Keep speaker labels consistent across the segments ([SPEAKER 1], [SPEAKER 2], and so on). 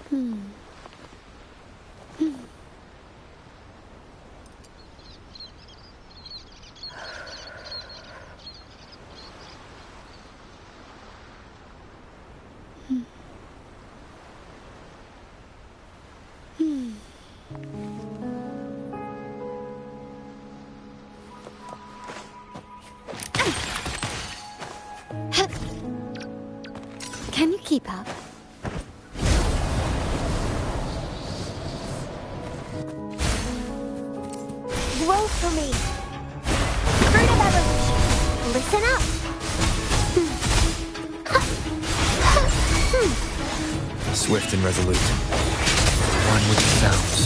[SPEAKER 1] Hmm. Hmm. Hmm. Can you keep up?
[SPEAKER 2] Roll for me. Fruit of evolution. Listen up.
[SPEAKER 3] Swift and resolute. One with the sounds.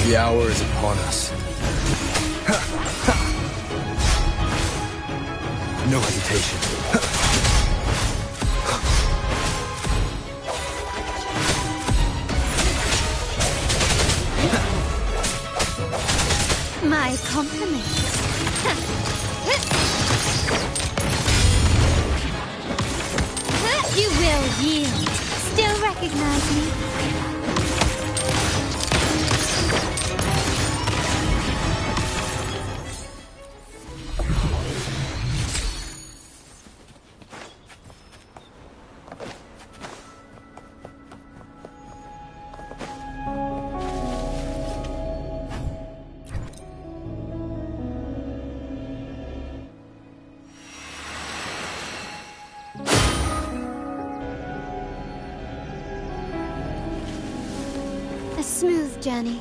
[SPEAKER 3] The hour is upon us. No hesitation.
[SPEAKER 1] My compliments. You will yield. Still recognize me? A smooth journey.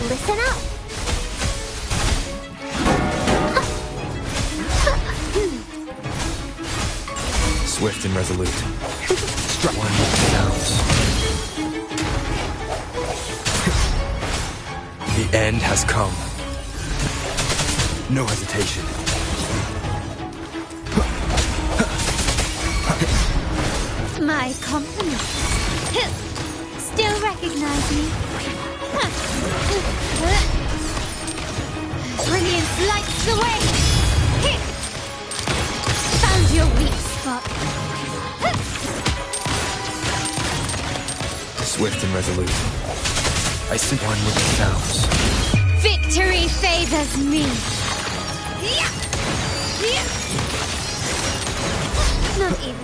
[SPEAKER 2] Listen up.
[SPEAKER 3] Swift and resolute. Struck one with the sounds. The end has come. No hesitation.
[SPEAKER 1] My compliments. Still recognize me? Brilliance lights the way! Found your weak spot.
[SPEAKER 3] Swift and resolute. I sit one with the sounds.
[SPEAKER 1] Victory favors me. Not even.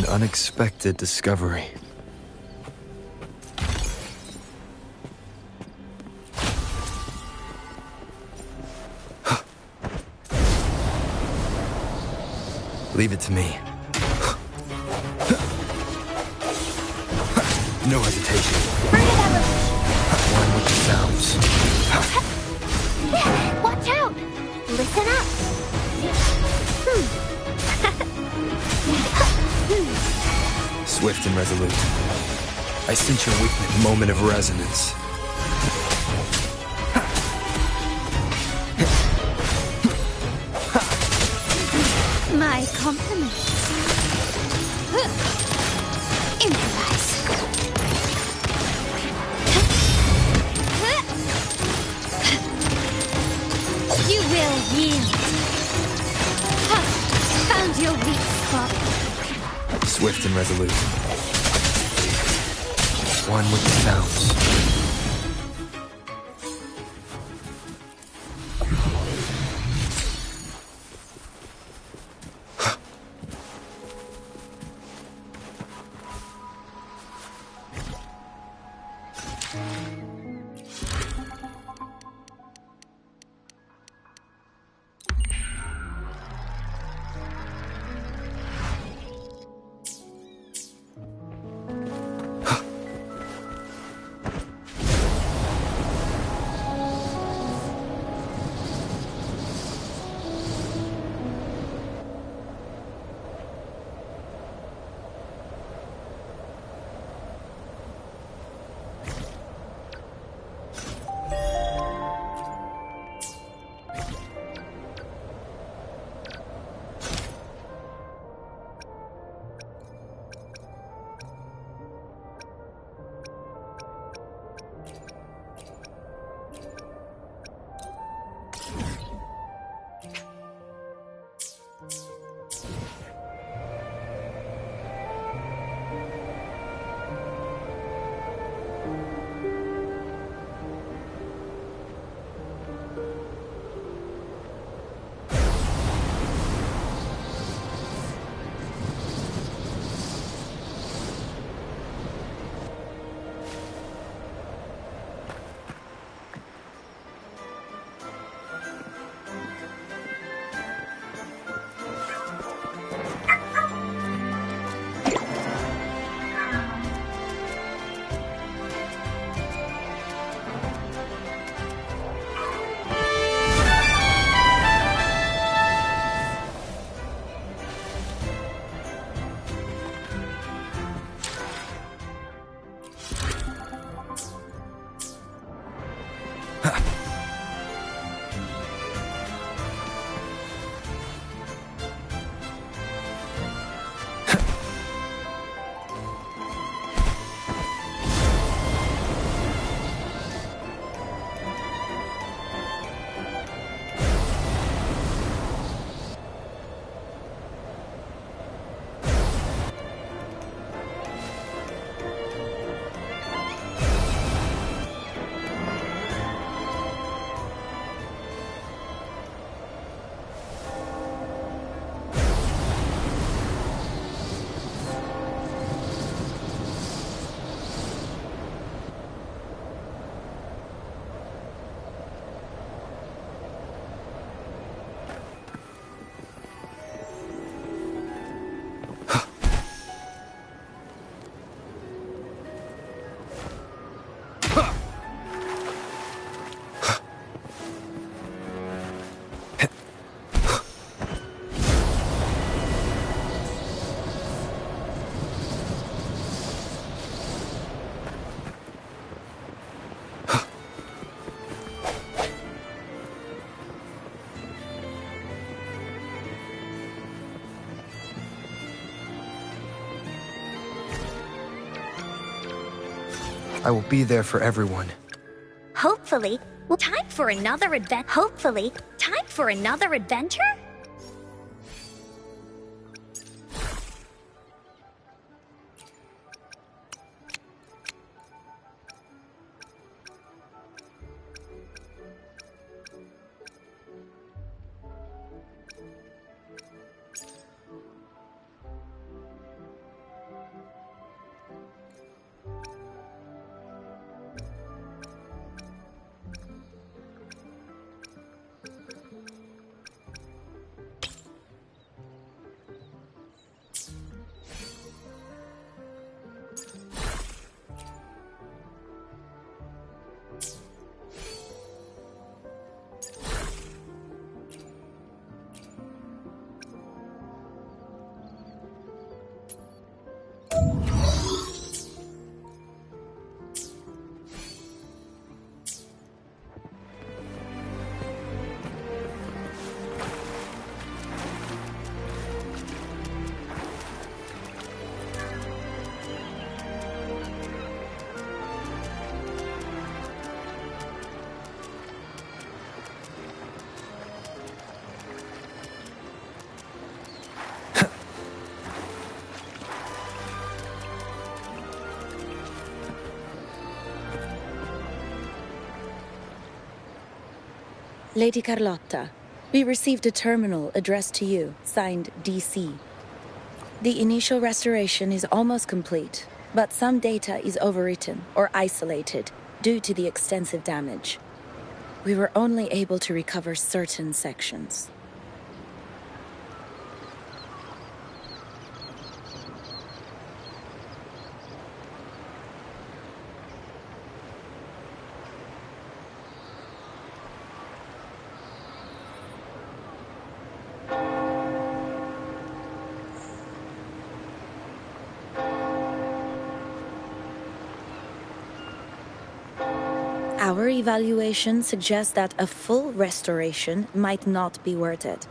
[SPEAKER 3] An unexpected discovery. Leave it to me. No hesitation.
[SPEAKER 2] Fruit of evolution.
[SPEAKER 3] One with the sounds.
[SPEAKER 2] Watch out! Listen up.
[SPEAKER 3] Swift and resolute. I sense your weakness. Moment of resonance.
[SPEAKER 1] My compliments. Improvise. You will yield. Found your weak spot.
[SPEAKER 3] Swift and resolute. One with the sounds. I will be there for everyone.
[SPEAKER 2] Hopefully.
[SPEAKER 4] Time for another adventure?
[SPEAKER 2] Hopefully.
[SPEAKER 4] Time for another adventure?
[SPEAKER 5] Lady Carlotta, we received a terminal addressed to you, signed DC. The initial restoration is almost complete, but some data is overwritten or isolated due to the extensive damage. We were only able to recover certain sections. Our evaluation suggests that a full restoration might not be worth it.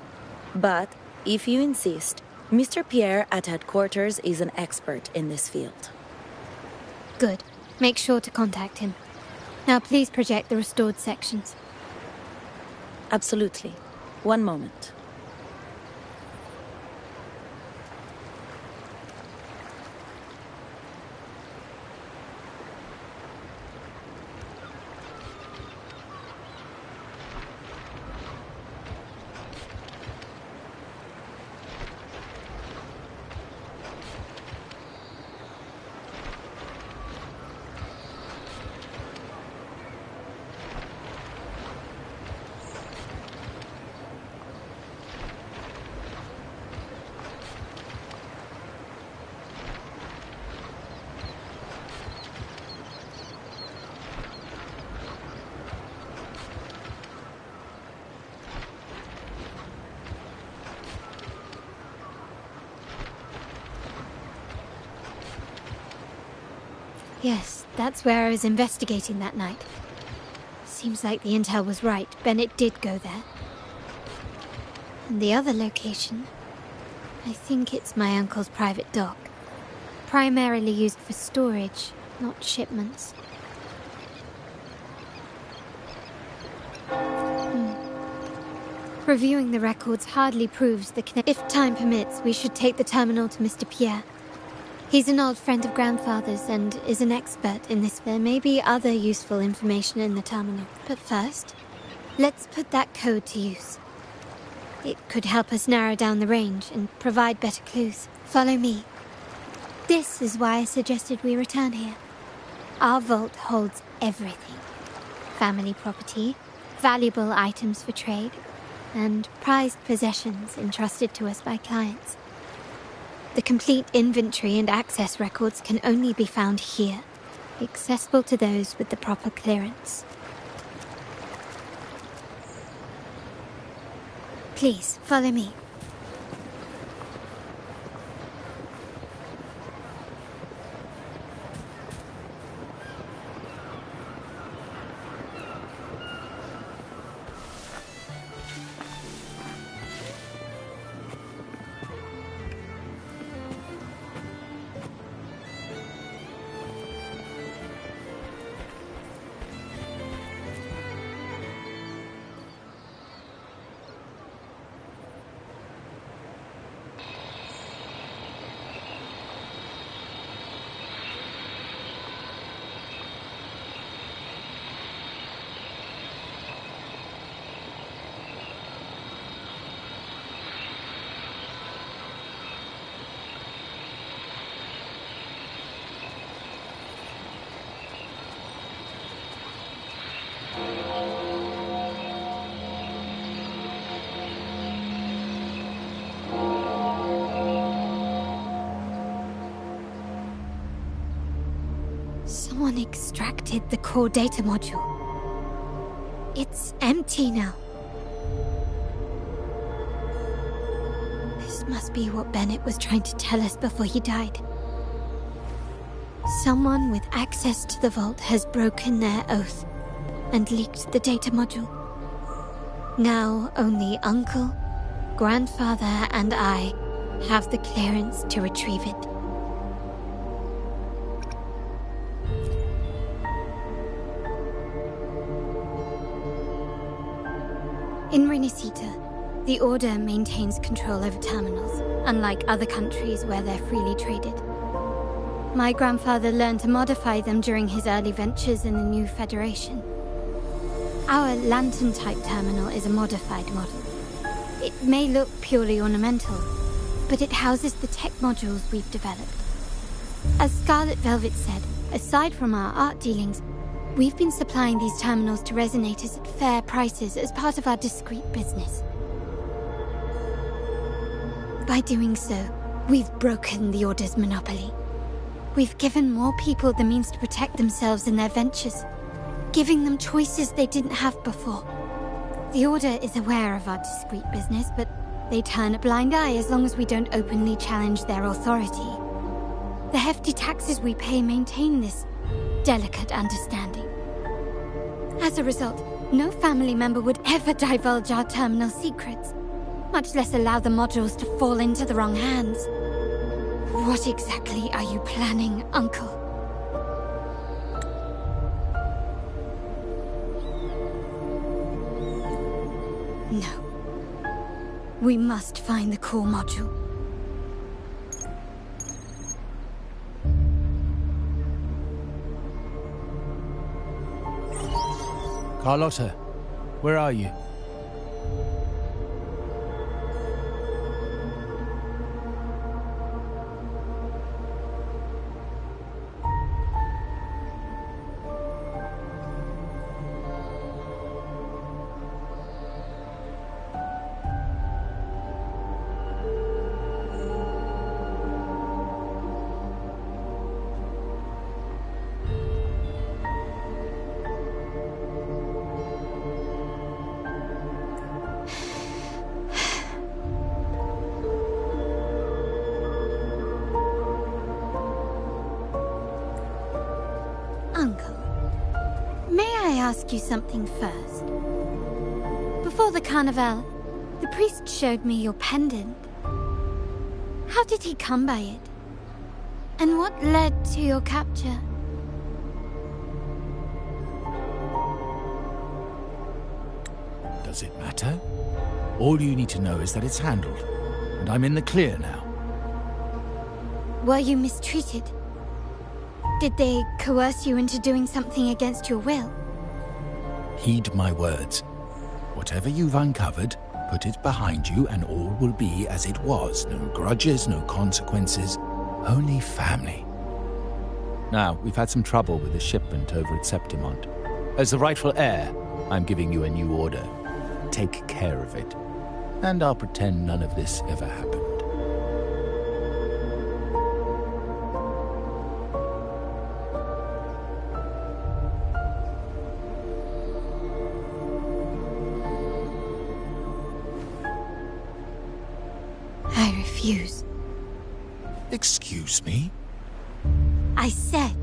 [SPEAKER 5] But, if you insist, Mr. Pierre at headquarters is an expert in this field.
[SPEAKER 1] Good. Make sure to contact him. Now please project the restored sections.
[SPEAKER 5] Absolutely. One moment.
[SPEAKER 1] Yes, that's where I was investigating that night. Seems like the intel was right. Bennett did go there. And the other location, I think it's my uncle's private dock. Primarily used for storage, not shipments. Reviewing the records hardly proves the connection. If time permits, we should take the terminal to Mr. Pierre. He's an old friend of Grandfather's and is an expert in this. There may be other useful information in the terminal. But first, let's put that code to use. It could help us narrow down the range and provide better clues. Follow me. This is why I suggested we return here. Our vault holds everything. Family property, valuable items for trade, and prized possessions entrusted to us by clients. The complete inventory and access records can only be found here, accessible to those with the proper clearance. Please, follow me. Someone extracted the core data module. It's empty now. This must be what Bennett was trying to tell us before he died. Someone with access to the vault has broken their oath and leaked the data module. Now only Uncle, Grandfather, and I have the clearance to retrieve it. In Renisita, the Order maintains control over terminals, unlike other countries where they're freely traded. My grandfather learned to modify them during his early ventures in the new Federation. Our lantern-type terminal is a modified model. It may look purely ornamental, but it houses the tech modules we've developed. As Scarlet Velvet said, aside from our art dealings, we've been supplying these terminals to resonators at fair prices as part of our discreet business. By doing so, we've broken the Order's monopoly. We've given more people the means to protect themselves in their ventures, giving them choices they didn't have before. The Order is aware of our discreet business, but they turn a blind eye as long as we don't openly challenge their authority. The hefty taxes we pay maintain this delicate understanding. As a result, no family member would ever divulge our terminal secrets, much less allow the modules to fall into the wrong hands. What exactly are you planning, Uncle? No. We must find the core module.
[SPEAKER 3] Carlotta, where are you?
[SPEAKER 1] Uncle, may I ask you something first? Before the carnival, the priest showed me your pendant. How did he come by it? And what led to your capture?
[SPEAKER 6] Does it matter? All you need to know is that it's handled, and I'm in the clear now.
[SPEAKER 1] Were you mistreated? Did they coerce you into doing something against your will?
[SPEAKER 6] Heed my words. Whatever you've uncovered, put it behind you and all will be as it was. No grudges, no consequences, only family.
[SPEAKER 3] Now, we've had some trouble with the shipment over at Septimont. As the rightful heir, I'm giving you a new order. Take care of it. And I'll pretend none of this ever happened.
[SPEAKER 1] I refuse.
[SPEAKER 6] Excuse me?
[SPEAKER 1] I said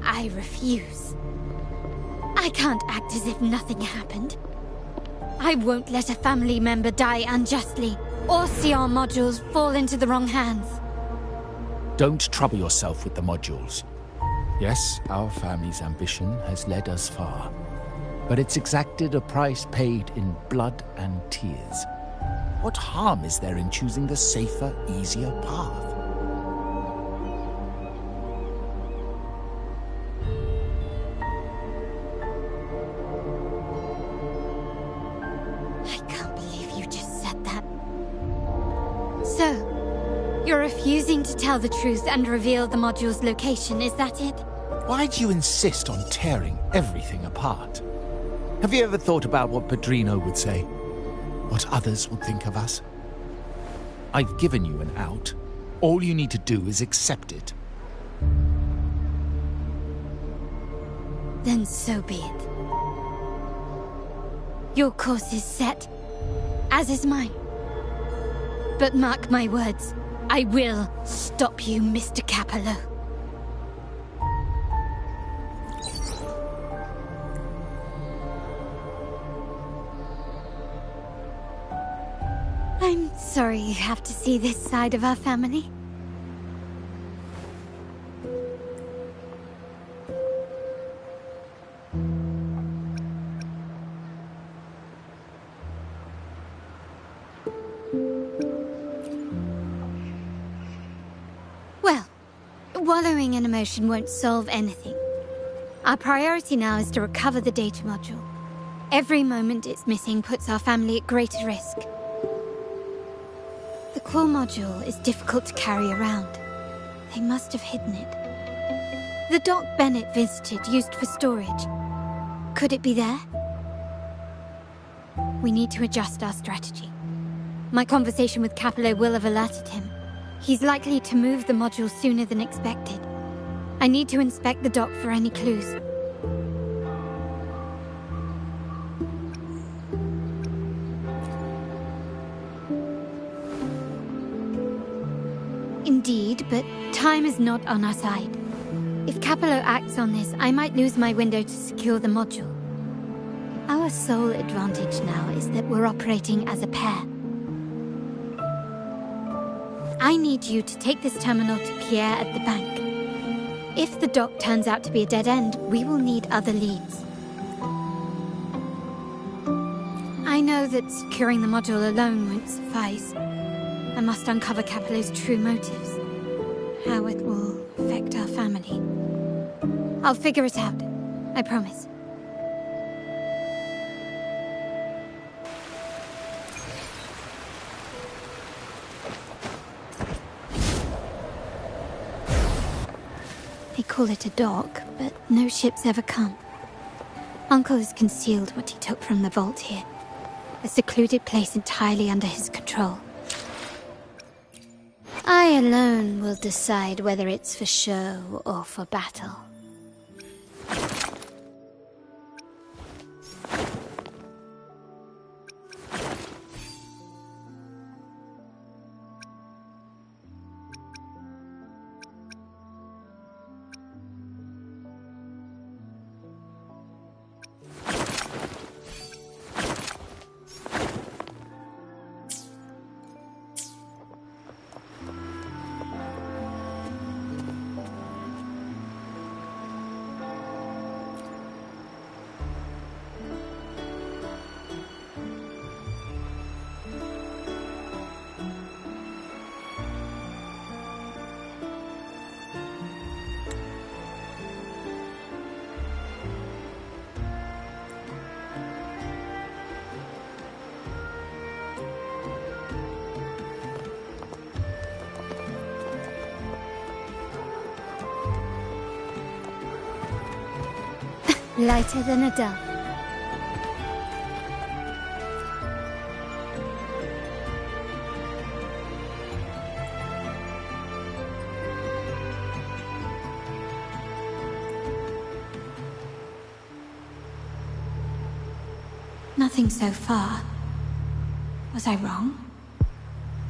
[SPEAKER 1] I refuse. I can't act as if nothing happened. I won't let a family member die unjustly, or see our modules fall into the wrong hands.
[SPEAKER 6] Don't trouble yourself with the modules. Yes, our family's ambition has led us far, but it's exacted a price paid in blood and tears. What harm is there in choosing the safer, easier path?
[SPEAKER 1] I can't believe you just said that. So, you're refusing to tell the truth and reveal the module's location, is that it?
[SPEAKER 6] Why do you insist on tearing everything apart? Have you ever thought about what Padrino would say? What others would think of us? I've given you an out. All you need to do is accept it.
[SPEAKER 1] Then so be it. Your course is set, as is mine. But mark my words, I will stop you, Mr. Capello. I'm sorry you have to see this side of our family. Well, wallowing in emotion won't solve anything. Our priority now is to recover the data module. Every moment it's missing puts our family at greater risk. The core module is difficult to carry around. They must have hidden it. The dock Bennett visited used for storage. Could it be there? We need to adjust our strategy. My conversation with Capello will have alerted him. He's likely to move the module sooner than expected. I need to inspect the dock for any clues. Indeed, but time is not on our side. If Capello acts on this, I might lose my window to secure the module. Our sole advantage now is that we're operating as a pair. I need you to take this terminal to Pierre at the bank. If the dock turns out to be a dead end, we will need other leads. I know that securing the module alone won't suffice. I must uncover Capello's true motives. How it will affect our family. I'll figure it out. I promise. They call it a dock, but no ships ever come. Uncle has concealed what he took from the vault here. A secluded place entirely under his control. I alone will decide whether it's for show or for battle. Lighter than a dove. Nothing so far. Was I wrong?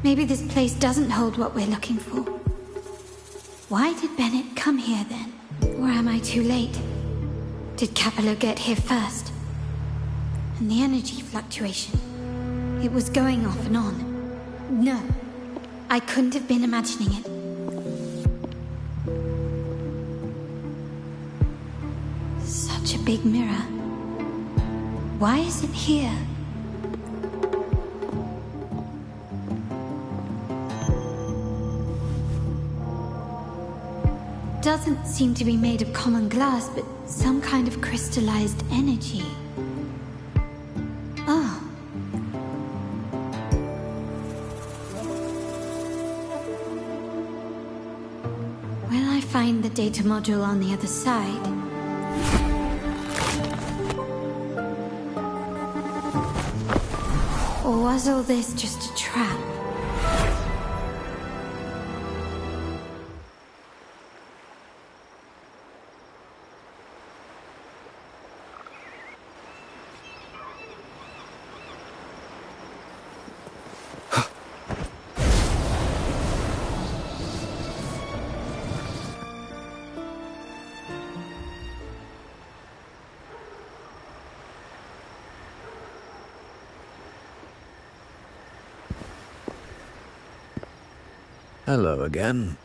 [SPEAKER 1] Maybe this place doesn't hold what we're looking for. Why did Bennett come here then? Or am I too late? Did Capello get here first? And the energy fluctuation. It was going off and on. No, I couldn't have been imagining it. Such a big mirror. Why is it here? Doesn't seem to be made of common glass, but some kind of crystallized energy. Oh. Will I find the data module on the other side? Or was all this just a trap?
[SPEAKER 7] Hello again.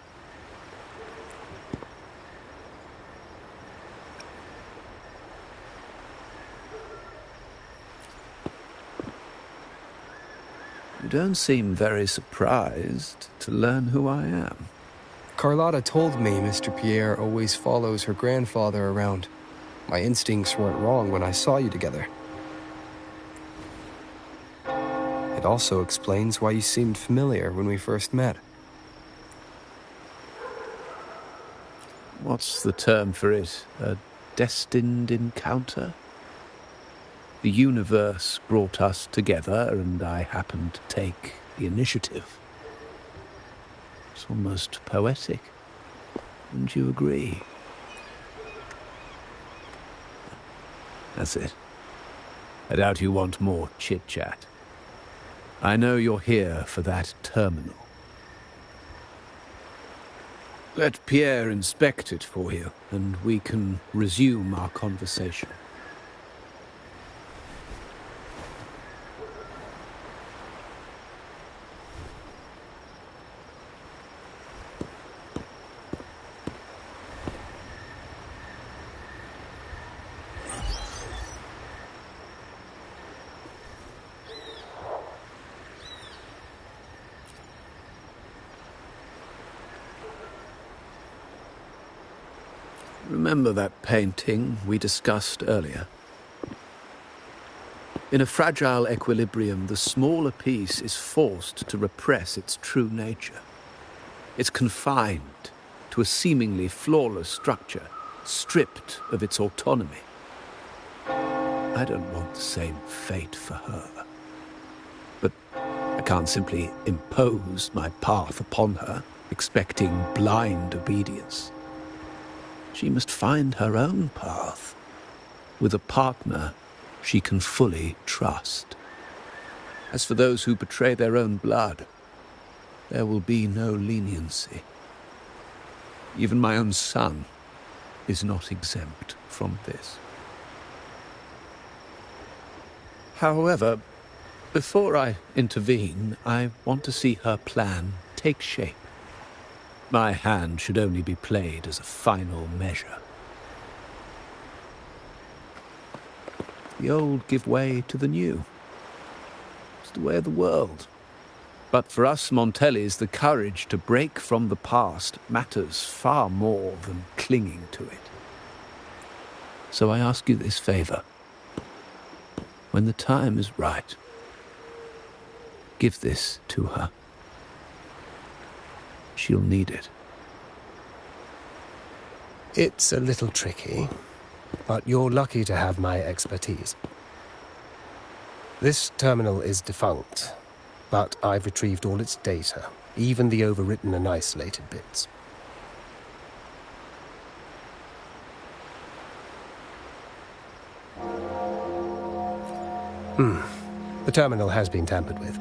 [SPEAKER 7] You don't seem very surprised to learn who I am.
[SPEAKER 8] Carlotta told me Mr. Pierre always follows her grandfather around. My instincts weren't wrong when I saw you together. It also explains why you seemed familiar when we first met.
[SPEAKER 7] What's the term for it? A destined encounter? The universe brought us together, and I happened to take the initiative. It's almost poetic. Wouldn't you agree? That's it. I doubt you want more chit-chat. I know you're here for that terminal. Let Pierre inspect it for you, and we can resume our conversation. Remember that painting we discussed earlier? In a fragile equilibrium, the smaller piece is forced to repress its true nature. It's confined to a seemingly flawless structure, stripped of its autonomy. I don't want the same fate for her. But I can't simply impose my path upon her, expecting blind obedience. She must find her own path, with a partner she can fully trust. As for those who betray their own blood, there will be no leniency. Even my own son is not exempt from this. However, before I intervene, I want to see her plan take shape. My hand should only be played as a final measure. The old give way to the new. It's the way of the world. But for us Montellis, the courage to break from the past matters far more than clinging to it. So I ask you this favor. When the time is right, give this to her. She'll need it.
[SPEAKER 9] It's a little tricky, but you're lucky to have my expertise. This terminal is defunct, but I've retrieved all its data, even the overwritten and isolated bits. The terminal has been tampered with,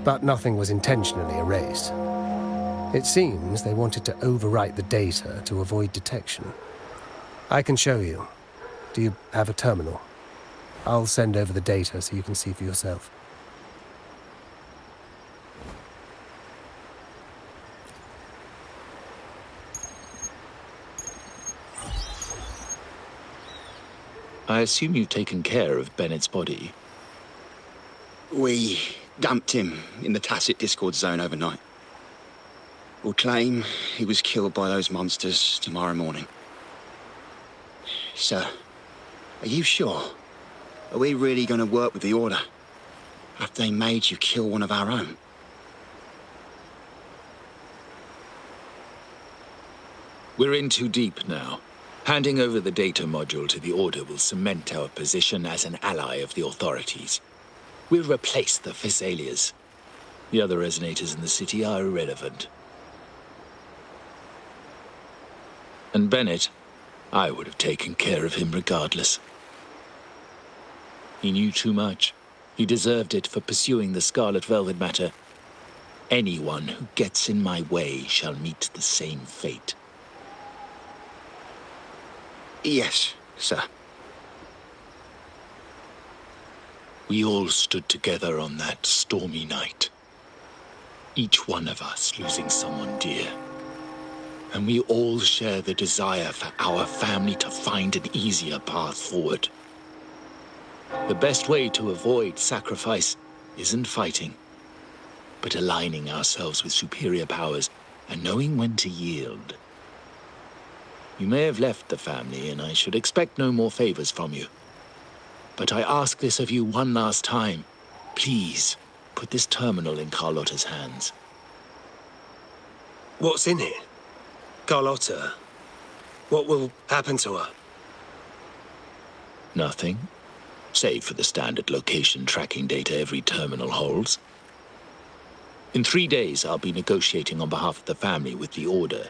[SPEAKER 9] but nothing was intentionally erased. It seems they wanted to overwrite the data to avoid detection. I can show you. Do you have a terminal? I'll send over the data so you can see for yourself.
[SPEAKER 10] I assume you've taken care of Bennett's body.
[SPEAKER 11] We dumped him in the tacit Discord zone overnight. We'll claim he was killed by those monsters tomorrow morning. Sir, are you sure? Are we really going to work with the Order after they made you kill one of our own?
[SPEAKER 10] We're in too deep now. Handing over the data module to the Order will cement our position as an ally of the authorities. We'll replace the Physaelias. The other resonators in the city are irrelevant. And Bennett, I would have taken care of him regardless. He knew too much. He deserved it for pursuing the Scarlet Velvet matter. Anyone who gets in my way shall meet the same fate.
[SPEAKER 11] Yes, sir.
[SPEAKER 10] We all stood together on that stormy night. Each one of us losing someone dear. And we all share the desire for our family to find an easier path forward. The best way to avoid sacrifice isn't fighting, but aligning ourselves with superior powers and knowing when to yield. You may have left the family, and I should expect no more favors from you. But I ask this of you one last time. Please, put this terminal in Carlotta's hands.
[SPEAKER 9] What's in it? Carlotta? What will happen to her?
[SPEAKER 10] Nothing, save for the standard location tracking data every terminal holds. In 3 days, I'll be negotiating on behalf of the family with the Order.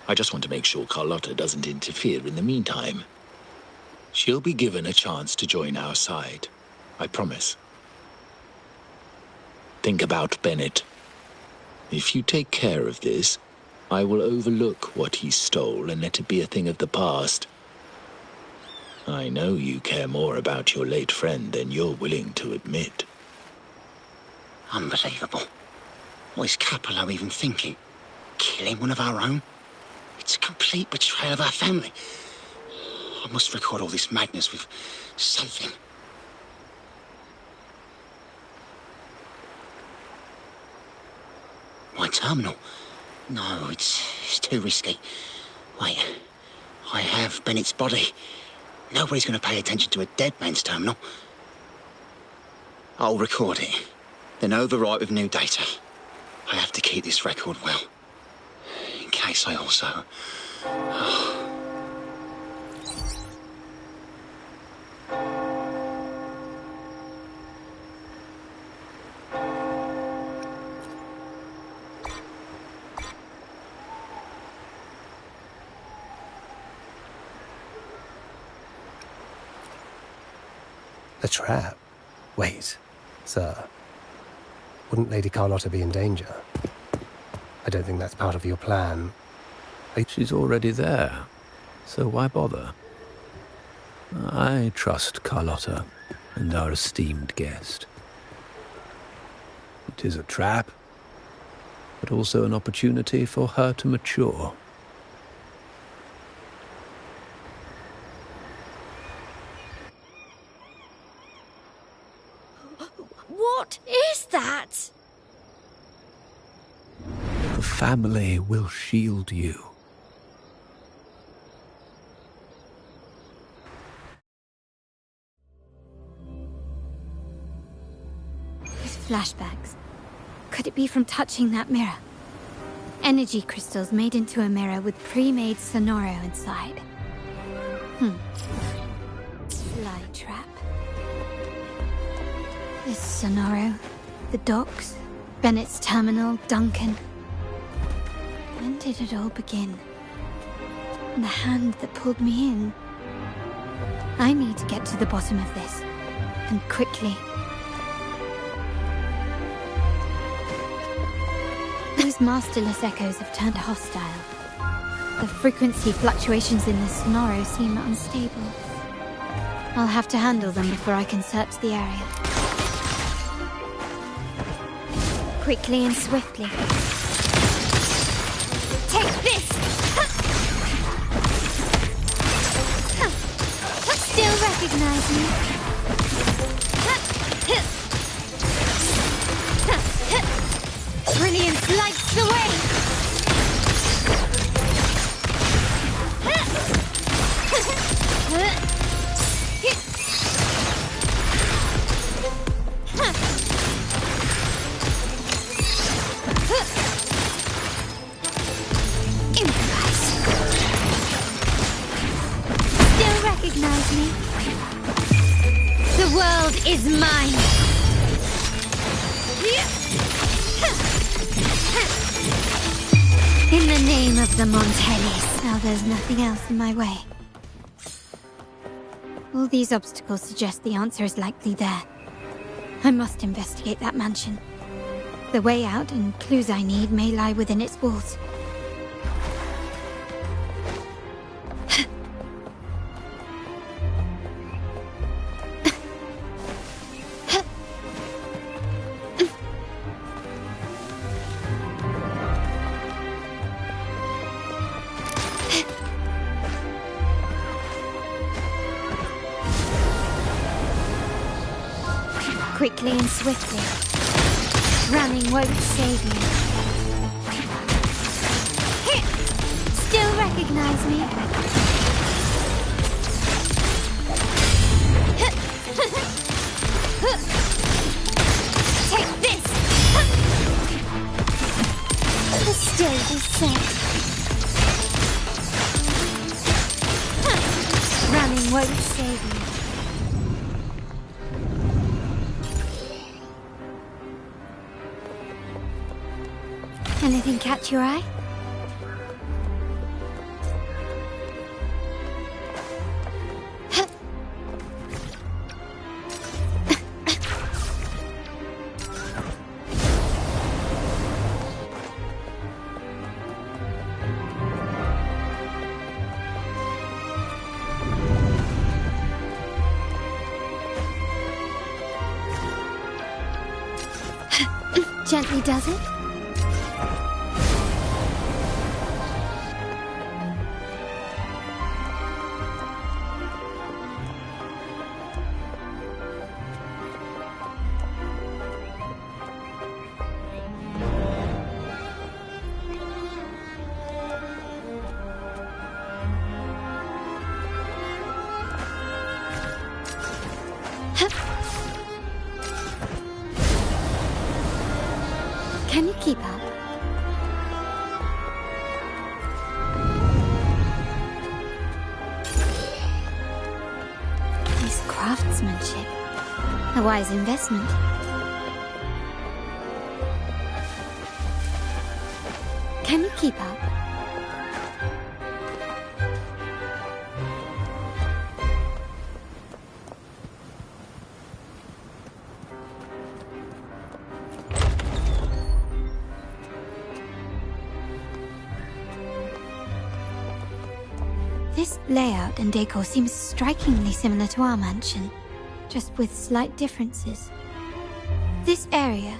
[SPEAKER 10] I just want to make sure Carlotta doesn't interfere in the meantime. She'll be given a chance to join our side. I promise. Think about Bennett. If you take care of this, I will overlook what he stole and let it be a thing of the past. I know you care more about your late friend than you're willing to admit.
[SPEAKER 11] Unbelievable. What is Capello even thinking? Killing one of our own? It's a complete betrayal of our family. I must record all this madness with something. My terminal? No, it's too risky. Wait, I have Bennett's body. Nobody's going to pay attention to a dead man's terminal. I'll record it, then overwrite with new data. I have to keep this record well, in case I also...
[SPEAKER 9] A trap? Wait, sir. Wouldn't Lady Carlotta be in danger? I don't think that's part of your plan.
[SPEAKER 7] She's already there, so why bother? I trust Carlotta and our esteemed guest. It is a trap, but also an opportunity for her to mature.
[SPEAKER 4] What is that?
[SPEAKER 7] The family will shield you.
[SPEAKER 1] These flashbacks. Could it be from touching that mirror? Energy crystals made into a mirror with pre-made Sonoro inside. Fly trap. This Sonoro, the docks, Bennett's terminal, Duncan. When did it all begin? And the hand that pulled me in. I need to get to the bottom of this, and quickly. These masterless echoes have turned hostile. The frequency fluctuations in the Sonoro seem unstable. I'll have to handle them before I can search the area. Quickly and swiftly. Take this! Still recognize me? Brilliance lights the way! Recognize me? The world is mine! In the name of the Montellis. Now there's nothing else in my way. All these obstacles suggest the answer is likely there. I must investigate that mansion. The way out and clues I need may lie within its walls. Quickly and swiftly. Running won't save you. Still recognize me? Take this!
[SPEAKER 2] The stage is set.
[SPEAKER 1] Running won't save you. Anything catch your eye? Gently does it? Can you keep up? This craftsmanship. A wise investment. Can you keep up? This layout and decor seems strikingly similar to our mansion, just with slight differences. This area,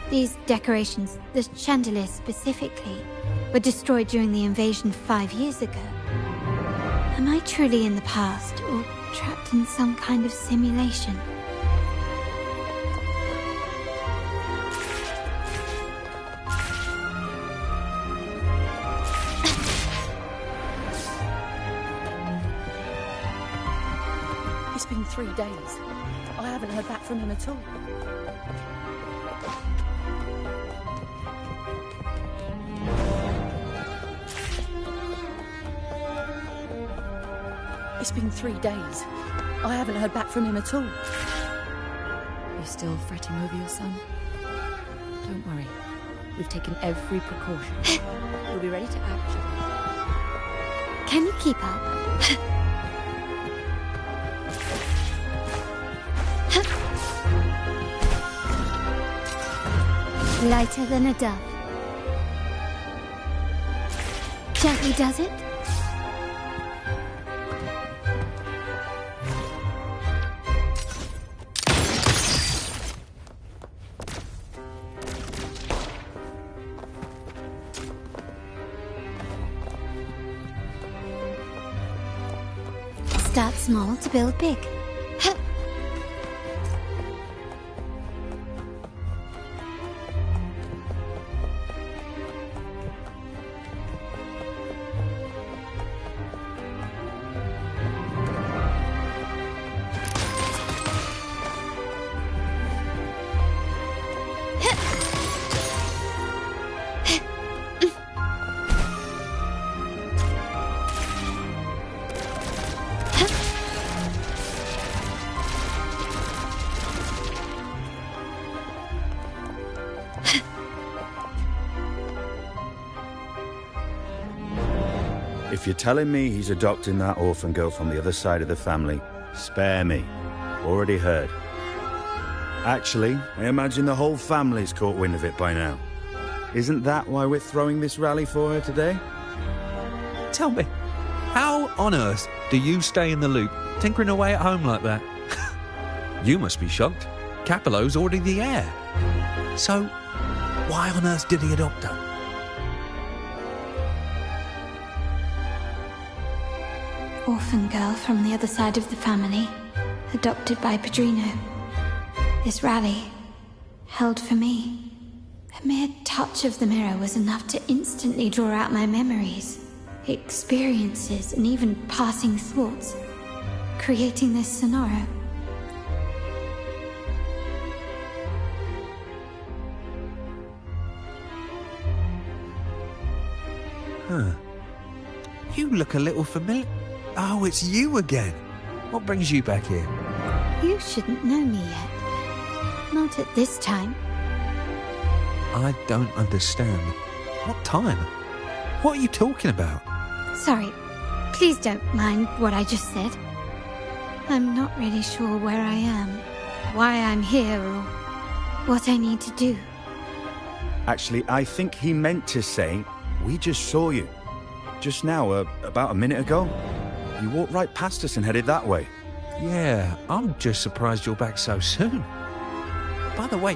[SPEAKER 1] these decorations, the chandeliers specifically, were destroyed during the invasion 5 years ago. Am I truly in the past, or trapped in some kind of simulation?
[SPEAKER 12] It's been 3 days. I haven't heard back from him at all. It's been 3 days. I haven't heard back from him at all.
[SPEAKER 13] You're still fretting over your son? Don't worry. We've taken every precaution. We'll be ready to act.
[SPEAKER 1] Can you keep up? Lighter than a dove. Gently does it? Start small to build big.
[SPEAKER 14] If you're telling me he's adopting that orphan girl from the other side of the family, spare me. Already heard. Actually, I imagine the whole family's caught wind of it by now. Isn't that why we're throwing this rally for her today?
[SPEAKER 15] Tell me, how on earth do you stay in the loop, tinkering away at home like that? You must be shocked. Capello's already the heir. So, why on earth did he adopt her?
[SPEAKER 1] Orphan girl from the other side of the family, adopted by Padrino. This rally, held for me. A mere touch of the mirror was enough to instantly draw out my memories, experiences, and even passing thoughts, creating this Sonoro.
[SPEAKER 15] Huh. You look a little familiar. Oh, it's you again. What brings you back here?
[SPEAKER 1] You shouldn't know me yet. Not at this time.
[SPEAKER 15] I don't understand. What time? What are you talking about?
[SPEAKER 1] Sorry. Please don't mind what I just said. I'm not really sure where I am, why I'm here, or what I need to do.
[SPEAKER 14] Actually, I think he meant to say, we just saw you. Just now, about a minute ago. You walked right past us and headed that way.
[SPEAKER 15] Yeah, I'm just surprised you're back so soon. By the way,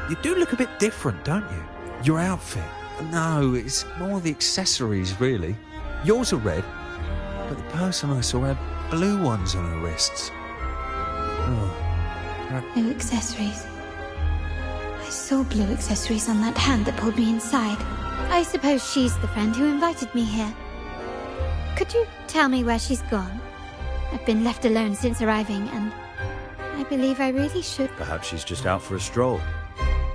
[SPEAKER 15] you do look a bit different, don't you? Your outfit. No, it's more the accessories, really. Yours are red, but the person I saw had blue ones on her wrists. Oh.
[SPEAKER 1] Blue accessories. I saw blue accessories on that hand that pulled me inside. I suppose she's the friend who invited me here. Could you tell me where she's gone? I've been left alone since arriving, and I believe I really should...
[SPEAKER 14] Perhaps she's just out for a stroll.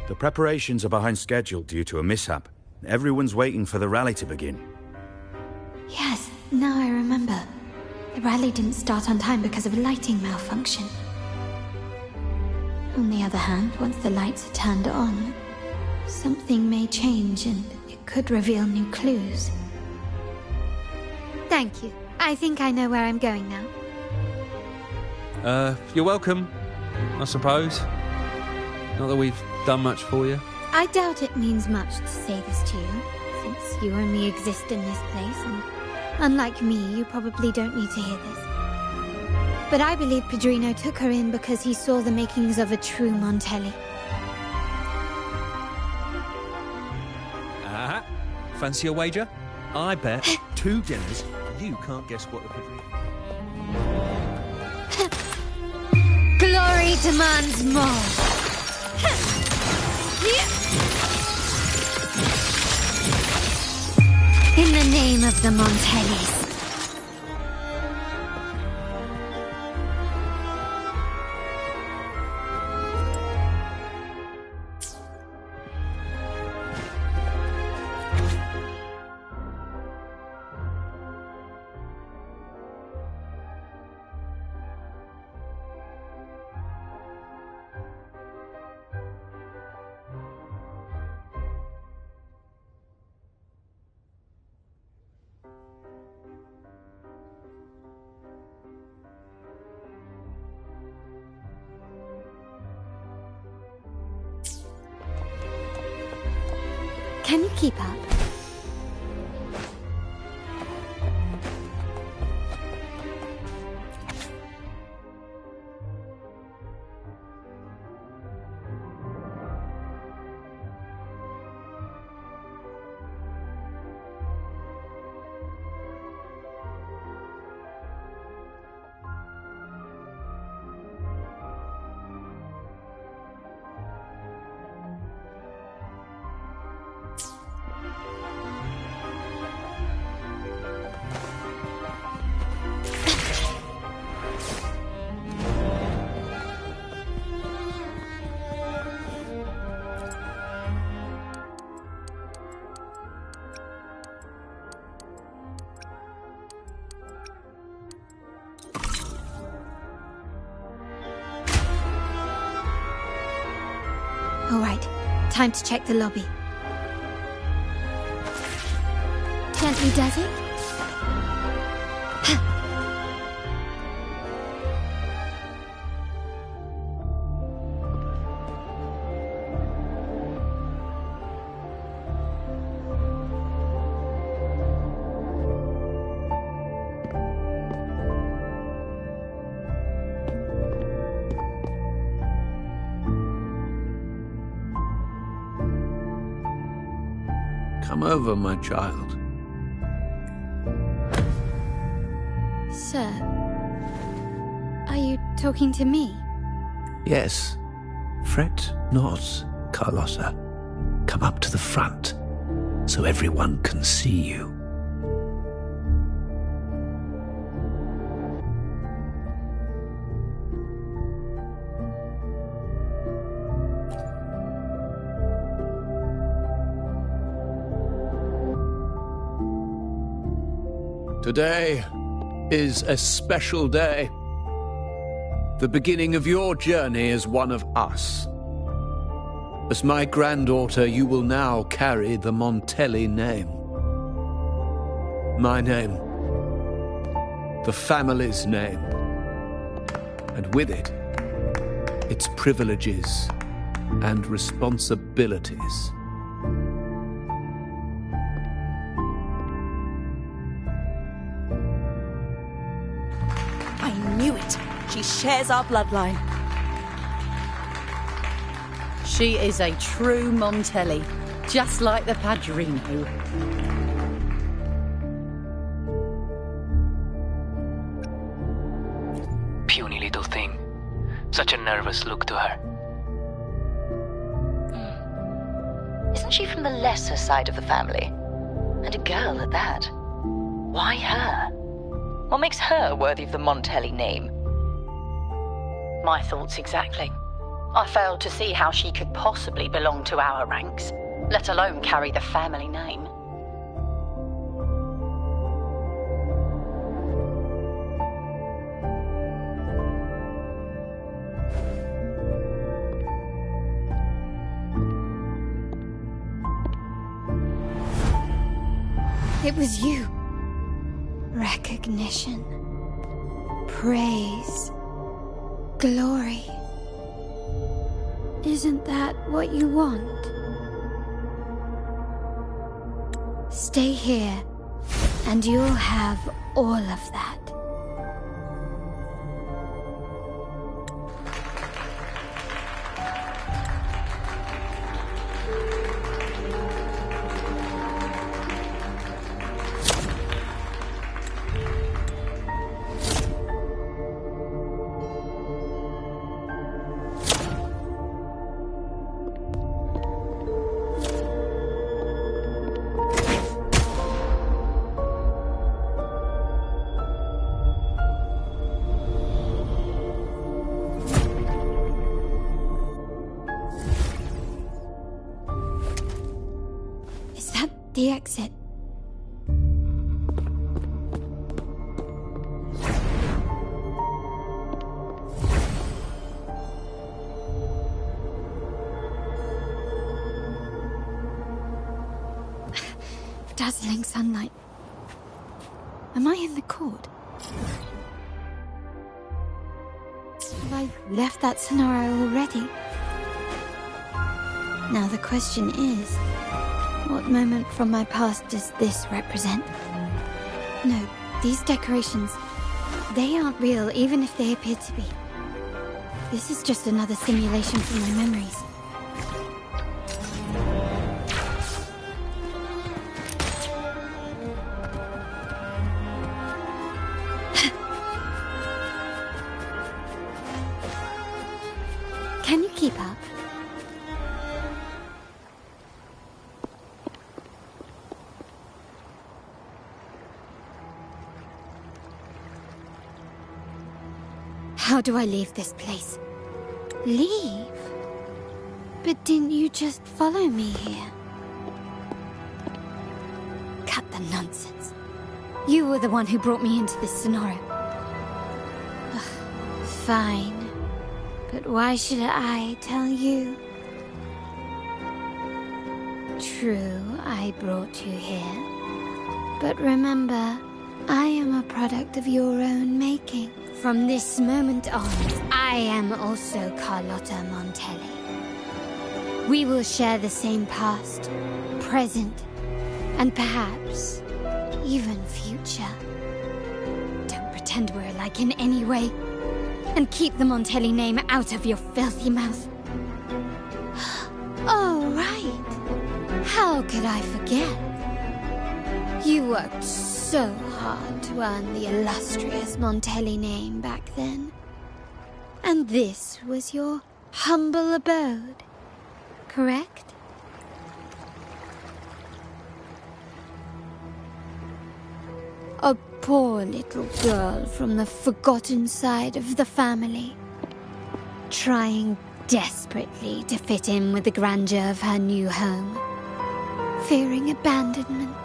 [SPEAKER 14] The preparations are behind schedule due to a mishap. Everyone's waiting for the rally to begin.
[SPEAKER 1] Yes, now I remember. The rally didn't start on time because of a lighting malfunction. On the other hand, once the lights are turned on, something may change and it could reveal new clues. Thank you. I think I know where I'm going now.
[SPEAKER 15] You're welcome, I suppose. Not that we've done much for you.
[SPEAKER 1] I doubt it means much to say this to you, since you only exist in this place, and unlike me, you probably don't need to hear this. But I believe Padrino took her in because he saw the makings of a true Montelli.
[SPEAKER 15] Fancy a wager? I bet 2 dinners you can't guess what the Padrino...
[SPEAKER 1] Glory demands more. In the name of the Montellis. Can you keep up? All right, time to check the lobby. Gently does it?
[SPEAKER 7] Come over, my child.
[SPEAKER 1] Sir, are you talking to me?
[SPEAKER 7] Yes. Fret not, Carlotta. Come up to the front, so everyone can see you. Today is a special day. The beginning of your journey as one of us. As my granddaughter, you will now carry the Montelli name. My name. The family's name. And with it, its privileges and responsibilities.
[SPEAKER 12] I knew it. She shares our bloodline. She is a true Montelli, just like the Padrino.
[SPEAKER 16] Puny little thing. Such a nervous look to her.
[SPEAKER 17] Isn't she from the lesser side of the family? And a girl at that. Why her? What makes her worthy of the Montelli name?
[SPEAKER 18] My thoughts exactly. I failed to see how she could possibly belong to our ranks, let alone carry the family name.
[SPEAKER 1] It was you. Recognition. Praise. Glory. Isn't that what you want? Stay here, and you'll have all of that. The exit. Dazzling sunlight. Am I in the court? Have I left that scenario already? Now the question is, what moment from my past does this represent? No, these decorations, they aren't real, even if they appear to be. This is just another simulation from my memories. Can you keep up? How do I leave this place? Leave? But didn't you just follow me here? Cut the nonsense. You were the one who brought me into this scenario. Ugh, fine. But why should I tell you? True, I brought you here. But remember, I am a product of your own making. From this moment on, I am also Carlotta Montelli. We will share the same past, present, and perhaps even future. Don't pretend we're alike in any way, and keep the Montelli name out of your filthy mouth. Oh, right. How could I forget? You worked so hard to earn the illustrious Montelli name back then. And this was your humble abode, correct? A poor little girl from the forgotten side of the family, trying desperately to fit in with the grandeur of her new home, fearing abandonment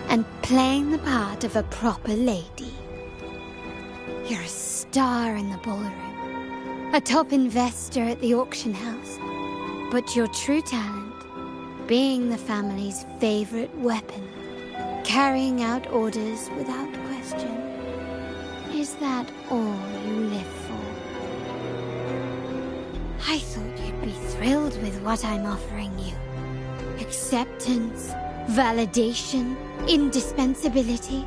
[SPEAKER 1] and playing the part of a proper lady. You're a star in the ballroom, a top investor at the auction house, but your true talent, being the family's favorite weapon, carrying out orders without question. Is that all you live for? I thought you'd be thrilled with what I'm offering you. Acceptance, validation, indispensability.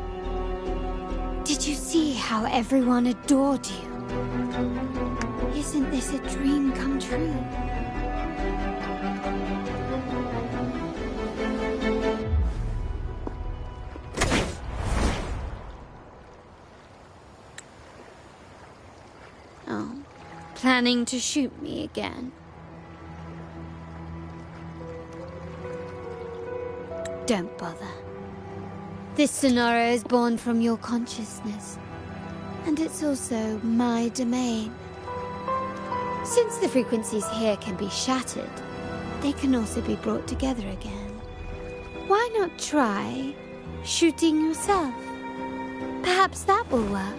[SPEAKER 1] Did you see how everyone adored you? Isn't this a dream come true? Oh, planning to shoot me again? Don't bother. This Sonora is born from your consciousness, and it's also my domain. Since the frequencies here can be shattered, they can also be brought together again. Why not try shooting yourself? Perhaps that will work.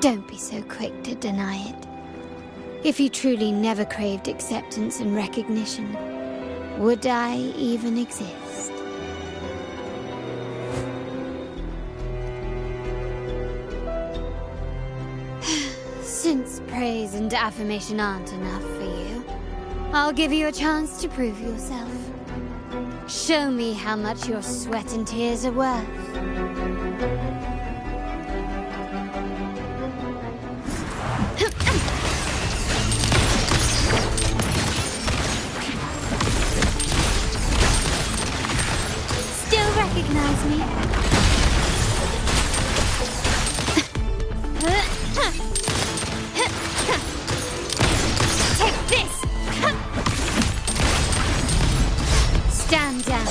[SPEAKER 1] Don't be so quick to deny it. If you truly never craved acceptance and recognition, would I even exist? Since praise and affirmation aren't enough for you, I'll give you a chance to prove yourself. Show me how much your sweat and tears are worth. Recognize me? Take this! Stand down.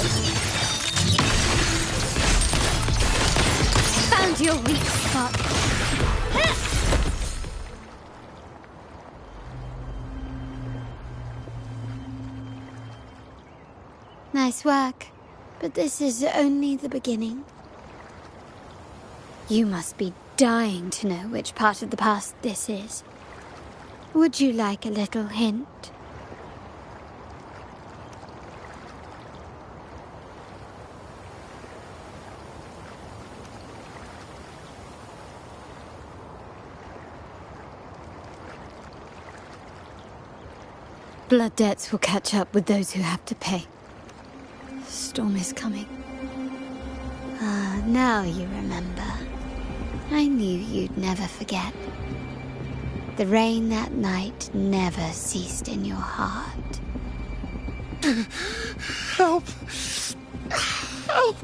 [SPEAKER 1] Found your weak spot. Nice work. But this is only the beginning. You must be dying to know which part of the past this is. Would you like a little hint? Blood debts will catch up with those who have to pay. Storm is coming. Ah, now you remember. I knew you'd never forget. The rain that night never ceased in your heart.
[SPEAKER 11] Help! Help!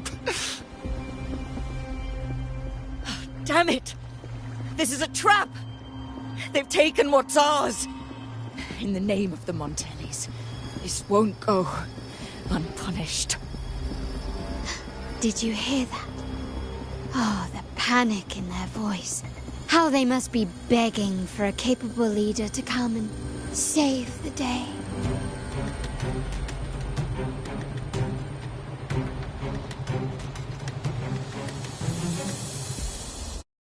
[SPEAKER 4] Oh, damn it! This is a trap! They've taken what's ours! In the name of the Montellis, this won't go unpunished.
[SPEAKER 1] Did you hear that? Oh, the panic in their voice. How they must be begging for a capable leader to come and save the day.